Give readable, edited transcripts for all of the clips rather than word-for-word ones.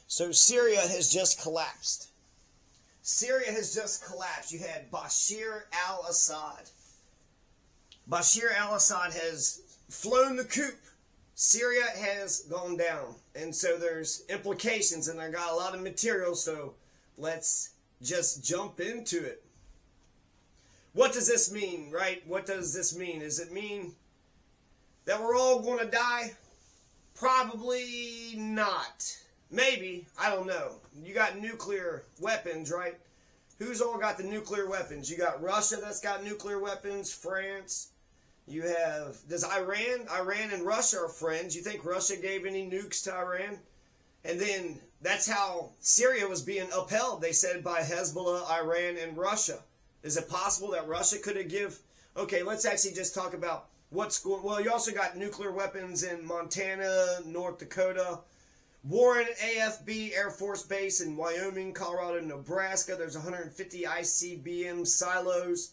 So Syria has just collapsed. Syria has just collapsed. You had Bashir al-Assad. Bashir al-Assad has flown the coop. Syria has gone down. And so there's implications, and I got a lot of material, so let's just jump into it. What does this mean, right? What does this mean? Does it mean that we're all going to die? Probably not. Maybe. I don't know. You got nuclear weapons, right? Who's all got the nuclear weapons? You got Russia that's got nuclear weapons, France. You have, does Iran and Russia are friends. You think Russia gave any nukes to Iran? And then that's how Syria was being upheld, they said, by Hezbollah, Iran, and Russia. Is it possible that Russia could have give? Okay, let's actually just talk about what's going. Well, you also got nuclear weapons in Montana, North Dakota, Warren AFB Air Force Base in Wyoming, Colorado, Nebraska. There's 150 ICBM silos.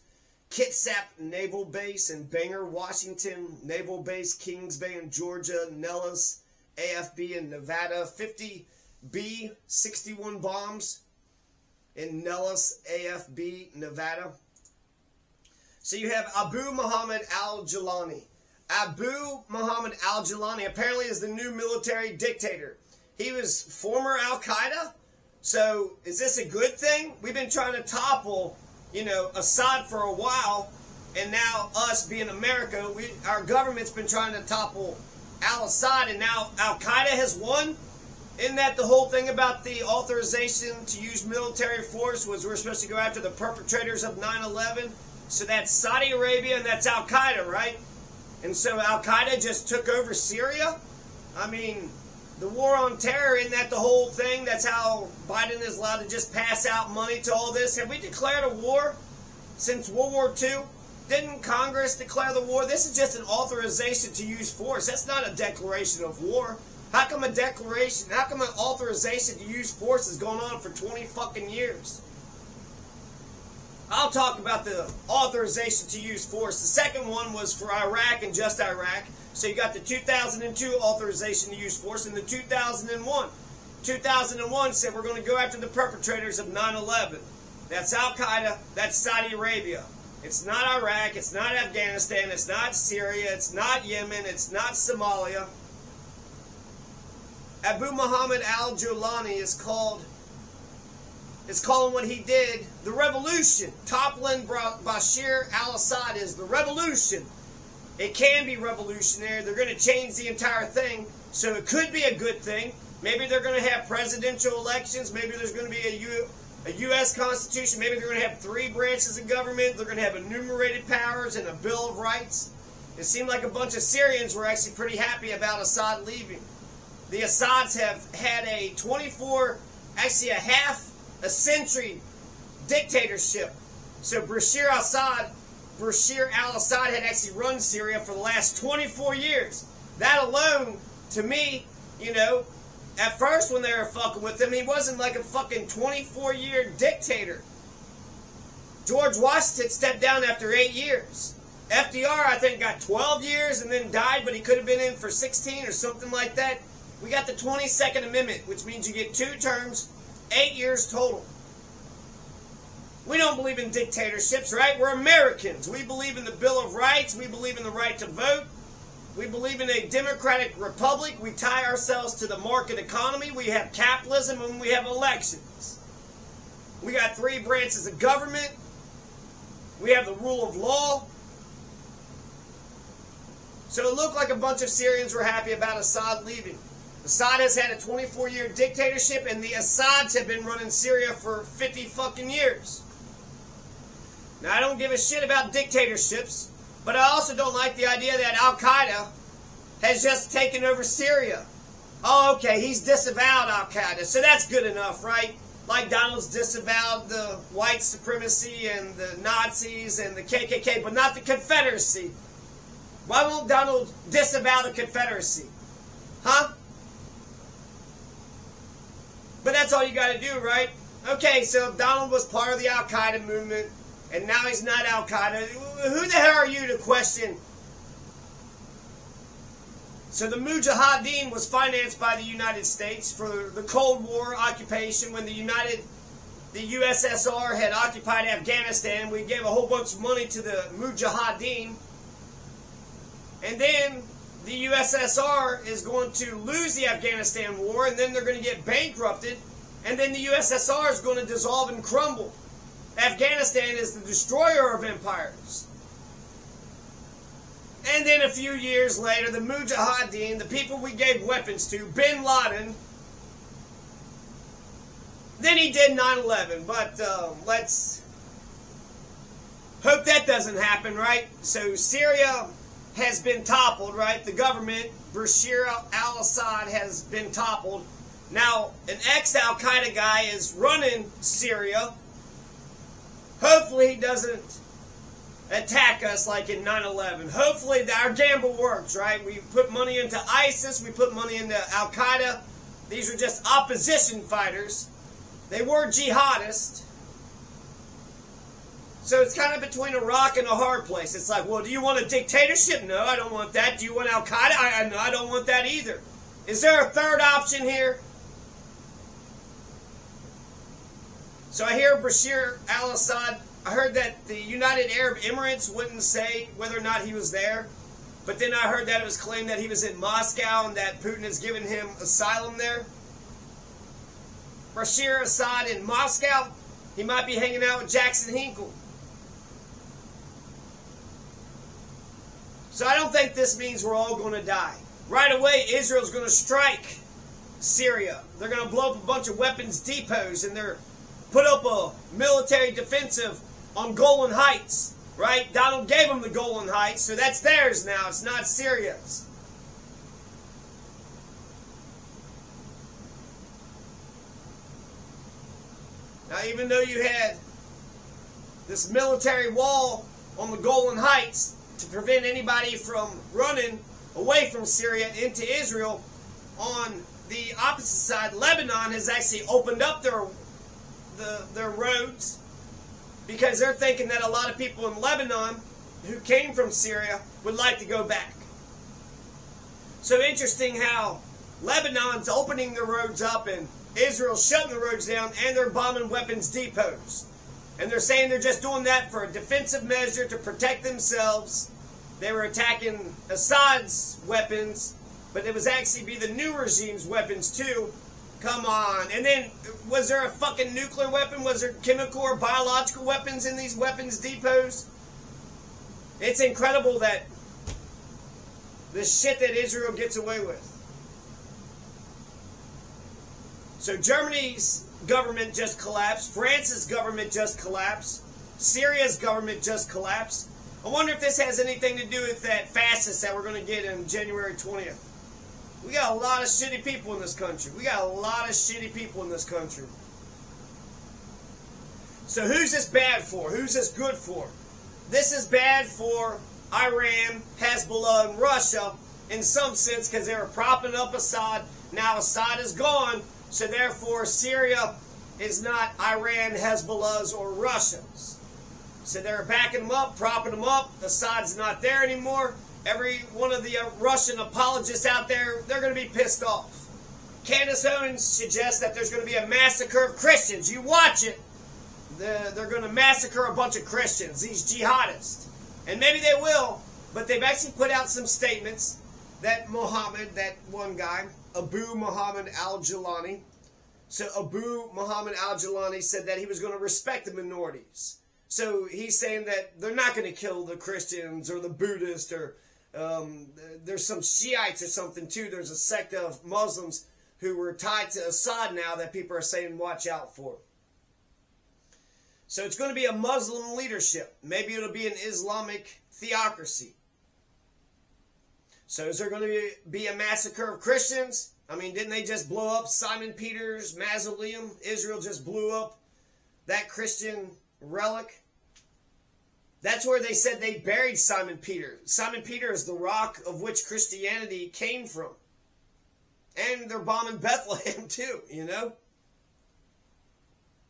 Kitsap Naval Base in Bangor, Washington. Naval Base Kings Bay in Georgia. Nellis AFB in Nevada. 50 B-61 bombs in Nellis AFB, Nevada. So you have Abu Muhammad al-Jilani. Abu Muhammad al-Jilani apparently is the new military dictator. He was former Al-Qaeda. So is this a good thing? We've been trying to topple, Assad for a while, and now us being America, our government's been trying to topple al-Assad, and now Al-Qaeda has won? Isn't that the whole thing about the authorization to use military force was we're supposed to go after the perpetrators of 9/11? So that's Saudi Arabia and that's Al-Qaeda, right? And so Al-Qaeda just took over Syria? I mean, the war on terror, isn't that the whole thing? That's how Biden is allowed to just pass out money to all this? Have we declared a war since World War II? Didn't Congress declare the war? This is just an authorization to use force. That's not a declaration of war. How come an authorization to use force is going on for 20 fucking years? I'll talk about the authorization to use force. The second one was for Iraq and just Iraq. So you got the 2002 authorization to use force and the 2001. 2001 said we're going to go after the perpetrators of 9/11. That's Al-Qaeda. That's Saudi Arabia. It's not Iraq. It's not Afghanistan. It's not Syria. It's not Yemen. It's not Somalia. Abu Muhammad al-Jilani is calling what he did the revolution. Toppling Bashir al-Assad is the revolution. It can be revolutionary. They're going to change the entire thing, so it could be a good thing. Maybe they're going to have presidential elections. Maybe there's going to be a U.S. Constitution. Maybe they're going to have 3 branches of government. They're going to have enumerated powers and a Bill of Rights. It seemed like a bunch of Syrians were actually pretty happy about Assad leaving. The Assads have had a half a century dictatorship. So Bashir al-Assad had actually run Syria for the last 24 years. That alone, to me, at first when they were fucking with him, he wasn't like a fucking 24-year dictator. George Washington stepped down after 8 years. FDR, I think, got 12 years and then died, but he could have been in for 16 or something like that. We got the 22nd Amendment, which means you get 2 terms, 8 years total. We don't believe in dictatorships, right? We're Americans. We believe in the Bill of Rights. We believe in the right to vote. We believe in a democratic republic. We tie ourselves to the market economy. We have capitalism and we have elections. We got 3 branches of government. We have the rule of law. So it looked like a bunch of Syrians were happy about Assad leaving. Assad has had a 24-year dictatorship, and the Assads have been running Syria for 50 fucking years. Now, I don't give a shit about dictatorships, but I also don't like the idea that Al-Qaeda has just taken over Syria. Oh, okay, he's disavowed Al-Qaeda, so that's good enough, right? Like Donald's disavowed the white supremacy and the Nazis and the KKK, but not the Confederacy. Why won't Donald disavow the Confederacy? Huh? But that's all you got to do, right? Okay, so Donald was part of the Al-Qaeda movement, and now he's not Al-Qaeda. Who the hell are you to question So the Mujahideen was financed by the United States for the Cold War occupation. When the USSR had occupied Afghanistan, we gave a whole bunch of money to the Mujahideen. And then the USSR is going to lose the Afghanistan war, and then they're going to get bankrupted, and then the USSR is going to dissolve and crumble. Afghanistan is the destroyer of empires. And then a few years later, the Mujahideen, the people we gave weapons to, Bin Laden, then he did 9/11. But let's hope that doesn't happen, right? So Syria has been toppled, right? The government, Bashir al-Assad, has been toppled. Now, an ex-Al-Qaeda guy is running Syria. Hopefully he doesn't attack us like in 9/11. Hopefully our gamble works, right? We put money into ISIS, we put money into Al-Qaeda. These are just opposition fighters. They were jihadists. So it's kind of between a rock and a hard place. It's like, well, do you want a dictatorship? No, I don't want that. Do you want Al-Qaeda? No, I don't want that either. Is there a third option here? So I hear Bashir al-Assad, I heard that the United Arab Emirates wouldn't say whether or not he was there. But then I heard that it was claimed that he was in Moscow and that Putin has given him asylum there. Bashir Assad in Moscow, he might be hanging out with Jackson Hinkle. So I don't think this means we're all going to die. Right away, Israel's going to strike Syria. They're going to blow up a bunch of weapons depots, and they're put up a military defensive on Golan Heights, right? Donald gave them the Golan Heights, so that's theirs now. It's not Syria's. Now, even though you had this military wall on the Golan Heights to prevent anybody from running away from Syria into Israel, on the opposite side, Lebanon has actually opened up their roads because they're thinking that a lot of people in Lebanon who came from Syria would like to go back. So interesting how Lebanon's opening the roads up and Israel's shutting the roads down, and they're bombing weapons depots. And they're saying they're just doing that for a defensive measure to protect themselves. They were attacking Assad's weapons, but it was actually be the new regime's weapons too. Come on. And then, was there a fucking nuclear weapon? Was there chemical or biological weapons in these weapons depots? It's incredible that the shit that Israel gets away with. So Germany's government just collapsed. France's government just collapsed. Syria's government just collapsed. I wonder if this has anything to do with that fastest that we're going to get in January 20th. We got a lot of shitty people in this country. We got a lot of shitty people in this country. So who's this bad for? Who's this good for? This is bad for Iran, Hezbollah, and Russia in some sense because they were propping up Assad. Now Assad is gone, so therefore Syria is not Iran, Hezbollah's, or Russia's. So they're backing them up, propping them up. Assad's not there anymore. Every one of the Russian apologists out there, they're going to be pissed off. Candace Owens suggests that there's going to be a massacre of Christians. You watch it. They're going to massacre a bunch of Christians, these jihadists. And maybe they will, but they've actually put out some statements that Muhammad, that one guy, Abu Muhammad al-Jilani, so Abu Muhammad al-Jilani said that he was going to respect the minorities. So he's saying that they're not going to kill the Christians or the Buddhists or there's some Shiites or something too. There's a sect of Muslims who were tied to Assad now that people are saying watch out for. So it's going to be a Muslim leadership. Maybe it'll be an Islamic theocracy. So is there going to be a massacre of Christians? I mean, didn't they just blow up Simon Peter's mausoleum? Israel just blew up that Christian relic. That's where they said they buried Simon Peter. Simon Peter is the rock of which Christianity came from. And they're bombing Bethlehem too, you know?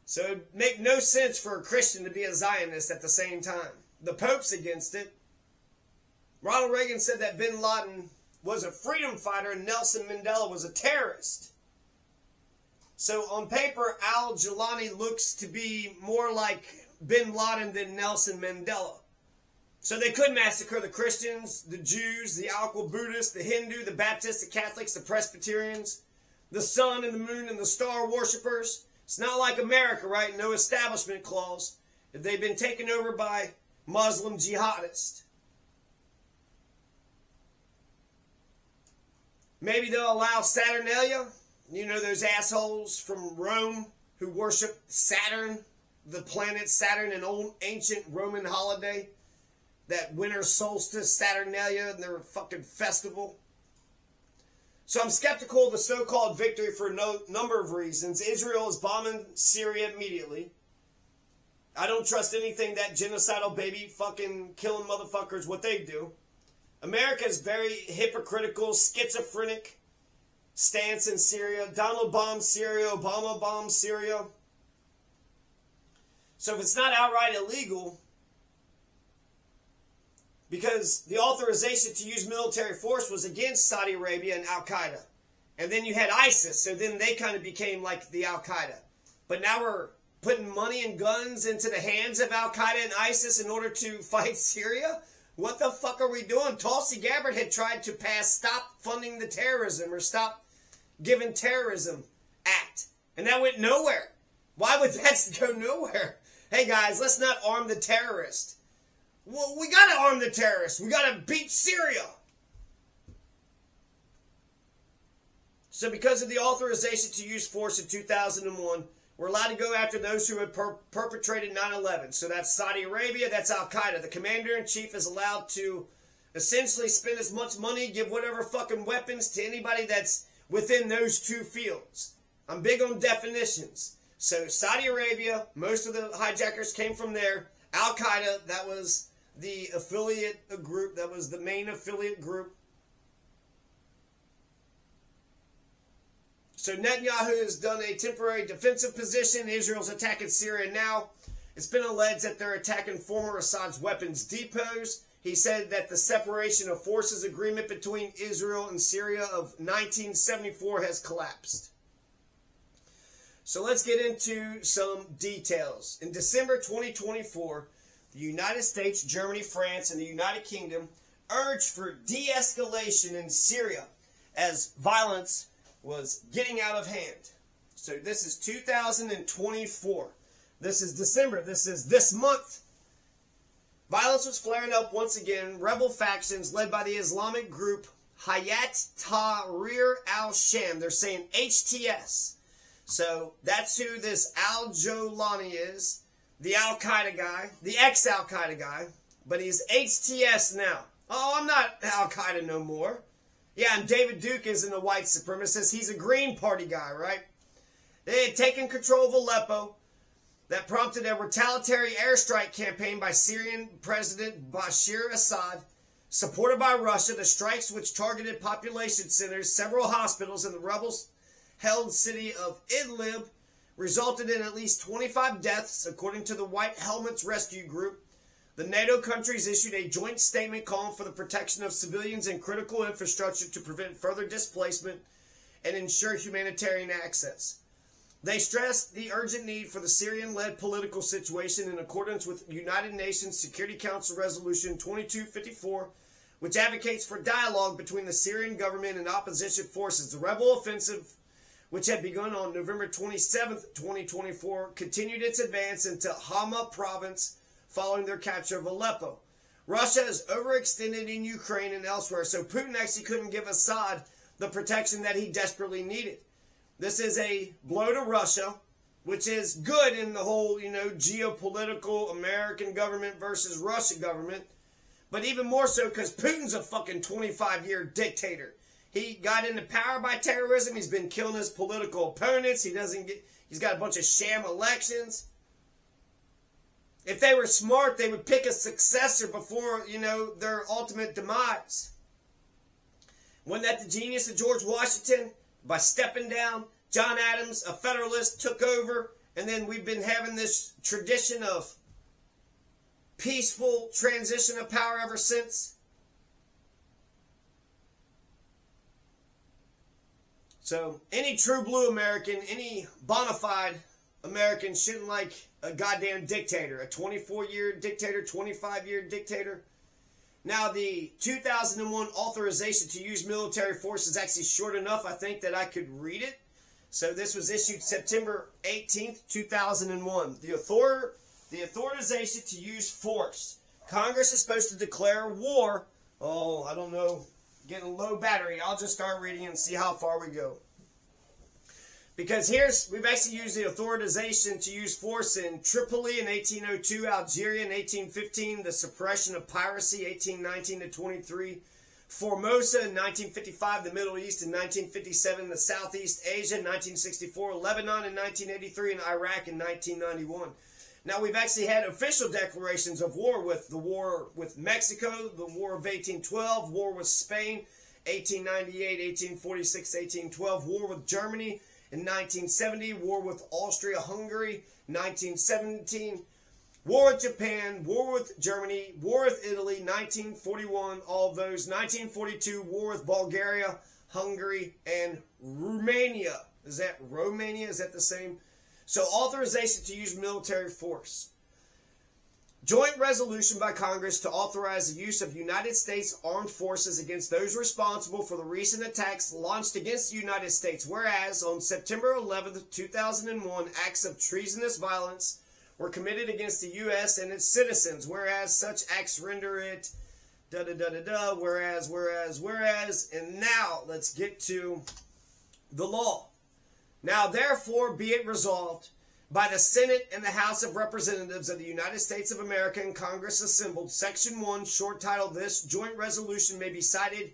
So it would make no sense for a Christian to be a Zionist at the same time. The Pope's against it. Ronald Reagan said that Bin Laden was a freedom fighter and Nelson Mandela was a terrorist. So on paper, al-Jilani looks to be more like bin Laden than Nelson Mandela. So they could massacre the Christians, the Jews, the Alqua Buddhists, the Hindu, the Baptists, the Catholics, the Presbyterians, the sun and the moon and the star worshippers. It's not like America, right? No establishment clause. They've been taken over by Muslim jihadists. Maybe they'll allow Saturnalia, you know, those assholes from Rome who worship Saturn, the planet Saturn, an old ancient Roman holiday, that winter solstice Saturnalia and their fucking festival. So I'm skeptical of the so-called victory for a number of reasons. Israel is bombing Syria immediately. I don't trust anything that genocidal baby fucking killing motherfuckers what they do. America's very hypocritical, schizophrenic stance in Syria. Donald bombed Syria, Obama bombed Syria. So if it's not outright illegal, because the authorization to use military force was against Saudi Arabia and Al-Qaeda. And then you had ISIS, so then they kind of became like the Al-Qaeda. But now we're putting money and guns into the hands of Al-Qaeda and ISIS in order to fight Syria? What the fuck are we doing? Tulsi Gabbard had tried to pass Stop Funding the Terrorism or Stop Giving Terrorism Act. And that went nowhere. Why would that go nowhere? Hey guys, let's not arm the terrorists. Well, we got to arm the terrorists. We got to beat Syria. So because of the authorization to use force in 2001, we're allowed to go after those who had perpetrated 9/11. So that's Saudi Arabia, that's Al-Qaeda. The commander-in-chief is allowed to essentially spend as much money, give whatever fucking weapons to anybody that's within those two fields. I'm big on definitions. So Saudi Arabia, most of the hijackers came from there. Al-Qaeda, that was the affiliate group, that was the main affiliate group. So Netanyahu has done a temporary defensive position. Israel's attacking Syria now. It's been alleged that they're attacking former Assad's weapons depots. He said that the separation of forces agreement between Israel and Syria of 1974 has collapsed. So let's get into some details. In December 2024, the United States, Germany, France, and the United Kingdom urged for de-escalation in Syria as violence was getting out of hand. So this is 2024. This is December. This is this month. Violence was flaring up once again. Rebel factions led by the Islamic group Hayat Tahrir al-Sham. They're saying HTS. So that's who this al-Jolani is. The Al-Qaeda guy, the ex-Al-Qaeda guy, but he's HTS now. Oh, I'm not Al-Qaeda no more. Yeah, and David Duke isn't a white supremacist. He's a Green Party guy, right? They had taken control of Aleppo. That prompted a retaliatory airstrike campaign by Syrian President Bashir Assad, supported by Russia. The strikes, which targeted population centers, several hospitals, and the rebels-held city of Idlib, resulted in at least 25 deaths, according to the White Helmets Rescue Group. The NATO countries issued a joint statement calling for the protection of civilians and critical infrastructure to prevent further displacement and ensure humanitarian access. They stressed the urgent need for the Syrian-led political situation in accordance with United Nations Security Council Resolution 2254, which advocates for dialogue between the Syrian government and opposition forces. The rebel offensive, which had begun on November 27, 2024, continued its advance into Hama province following their capture of Aleppo. Russia is overextended in Ukraine and elsewhere, so Putin actually couldn't give Assad the protection that he desperately needed. This is a blow to Russia, which is good in the whole, geopolitical American government versus Russia government, but even more so because Putin's a fucking 25-year dictator. He got into power by terrorism. He's been killing his political opponents. He's got a bunch of sham elections. If they were smart, they would pick a successor before, their ultimate demise. Wasn't that the genius of George Washington? By stepping down, John Adams, a Federalist, took over, and then we've been having this tradition of peaceful transition of power ever since. So any true blue American, any bona fide American shouldn't like a goddamn dictator, a 24-year dictator, 25-year dictator. Now, the 2001 authorization to use military force is actually short enough, I think, that I could read it. So this was issued September 18th, 2001. The authorization to use force. Congress is supposed to declare war. Oh, I don't know. Getting a low battery. I'll just start reading and see how far we go. Because we've actually used the authorization to use force in Tripoli in 1802, Algeria in 1815, the suppression of piracy 1819 to 23, Formosa in 1955, the Middle East in 1957, the Southeast Asia in 1964, Lebanon in 1983, and Iraq in 1991. Now, we've actually had official declarations of war with the war with Mexico, the War of 1812, war with Spain, 1898, 1846, 1812, war with Germany in 1970, war with Austria-Hungary, 1917, war with Japan, war with Germany, war with Italy, 1941, all of those, 1942, war with Bulgaria, Hungary, and Romania. Is that Romania? Is that the same? So authorization to use military force. Joint resolution by Congress to authorize the use of United States armed forces against those responsible for the recent attacks launched against the United States. Whereas on September 11th, 2001, acts of treasonous violence were committed against the U.S. and its citizens. Whereas such acts render it whereas. And now let's get to the law. Now, therefore, be it resolved by the Senate and the House of Representatives of the United States of America and Congress assembled, Section 1, short title, this joint resolution may be cited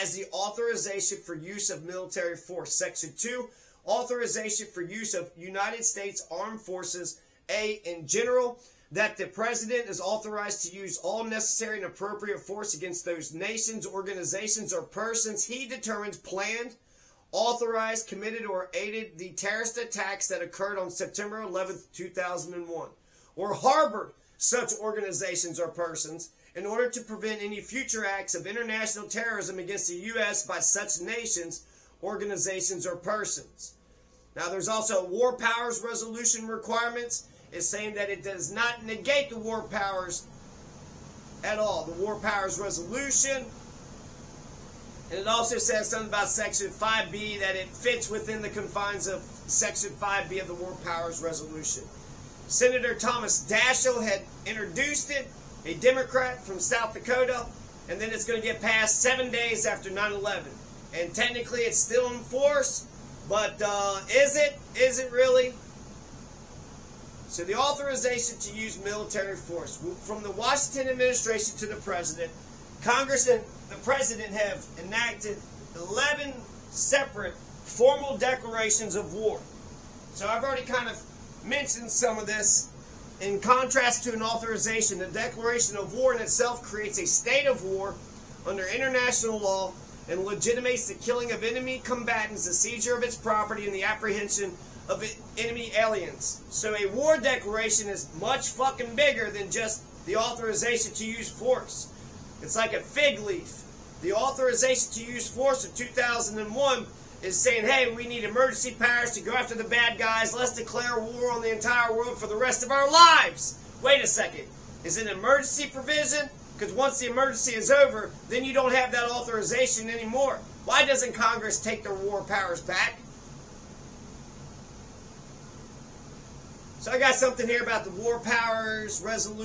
as the authorization for use of military force. Section 2, authorization for use of United States armed forces. A, in general, that the President is authorized to use all necessary and appropriate force against those nations, organizations, or persons he determines planned, authorized, committed, or aided the terrorist attacks that occurred on September 11th, 2001, or harbored such organizations or persons in order to prevent any future acts of international terrorism against the U.S. by such nations, organizations, or persons. Now, there's also war powers resolution requirements. It's saying that it does not negate the war powers at all. The war powers resolution. And it also says something about Section 5B, that it fits within the confines of Section 5B of the War Powers Resolution. Senator Thomas Daschle had introduced it, a Democrat from South Dakota, and then it's going to get passed 7 days after 9/11. And technically it's still in force, but is it? Is it really? So the authorization to use military force. From the Washington administration to the President, Congress and the President have enacted 11 separate formal declarations of war. So I've already kind of mentioned some of this. In contrast to an authorization, the declaration of war in itself creates a state of war under international law and legitimates the killing of enemy combatants, the seizure of its property, and the apprehension of enemy aliens. So a war declaration is much fucking bigger than just the authorization to use force. It's like a fig leaf. The authorization to use force of 2001 is saying, hey, we need emergency powers to go after the bad guys. Let's declare war on the entire world for the rest of our lives. Wait a second. Is it an emergency provision? Because once the emergency is over, then you don't have that authorization anymore. Why doesn't Congress take their war powers back? So I got something here about the war powers resolution.